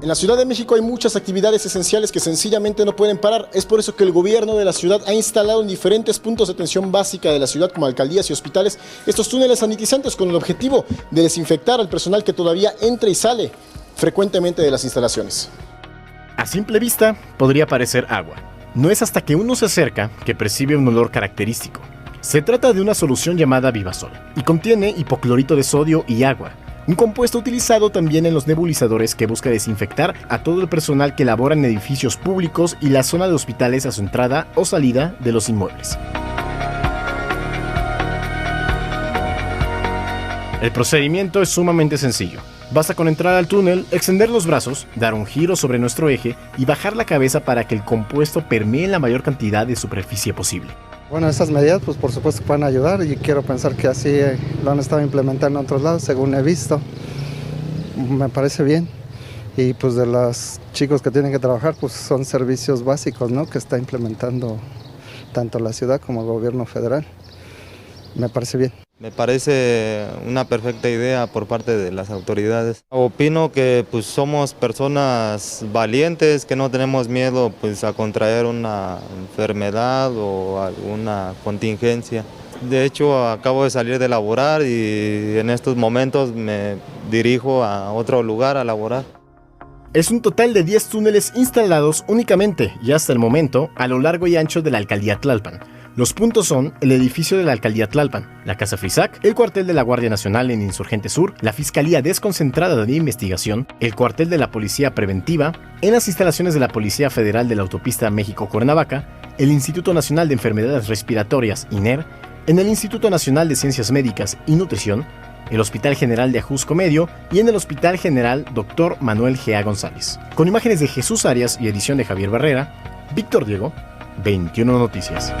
En la Ciudad de México hay muchas actividades esenciales que sencillamente no pueden parar. Es por eso que el gobierno de la ciudad ha instalado en diferentes puntos de atención básica de la ciudad, como alcaldías y hospitales, estos túneles sanitizantes con el objetivo de desinfectar al personal que todavía entra y sale frecuentemente de las instalaciones. A simple vista, podría parecer agua. No es hasta que uno se acerca que percibe un olor característico. Se trata de una solución llamada Vivasol y contiene hipoclorito de sodio y agua, un compuesto utilizado también en los nebulizadores que busca desinfectar a todo el personal que labora en edificios públicos y la zona de hospitales a su entrada o salida de los inmuebles. El procedimiento es sumamente sencillo. Basta con entrar al túnel, extender los brazos, dar un giro sobre nuestro eje y bajar la cabeza para que el compuesto permee la mayor cantidad de superficie posible. Bueno, estas medidas pues por supuesto que pueden ayudar y quiero pensar que así lo han estado implementando en otros lados, según he visto. Me parece bien. Y pues de los chicos que tienen que trabajar pues son servicios básicos, ¿no?, que está implementando tanto la ciudad como el gobierno federal. Me parece bien. Me parece una perfecta idea por parte de las autoridades. Opino que pues somos personas valientes, que no tenemos miedo pues a contraer una enfermedad o alguna contingencia. De hecho, acabo de salir de laborar y en estos momentos me dirijo a otro lugar a laborar. Es un total de 10 túneles instalados únicamente y hasta el momento a lo largo y ancho de la alcaldía Tlalpan. Los puntos son el edificio de la alcaldía Tlalpan, la Casa Frisac, el cuartel de la Guardia Nacional en Insurgente Sur, la Fiscalía Desconcentrada de Investigación, el cuartel de la Policía Preventiva, en las instalaciones de la Policía Federal de la Autopista México-Cuernavaca, el Instituto Nacional de Enfermedades Respiratorias, INER, en el Instituto Nacional de Ciencias Médicas y Nutrición, el Hospital General de Ajusco Medio y en el Hospital General Dr. Manuel G.A. González. Con imágenes de Jesús Arias y edición de Javier Barrera, Víctor Diego, 21 Noticias.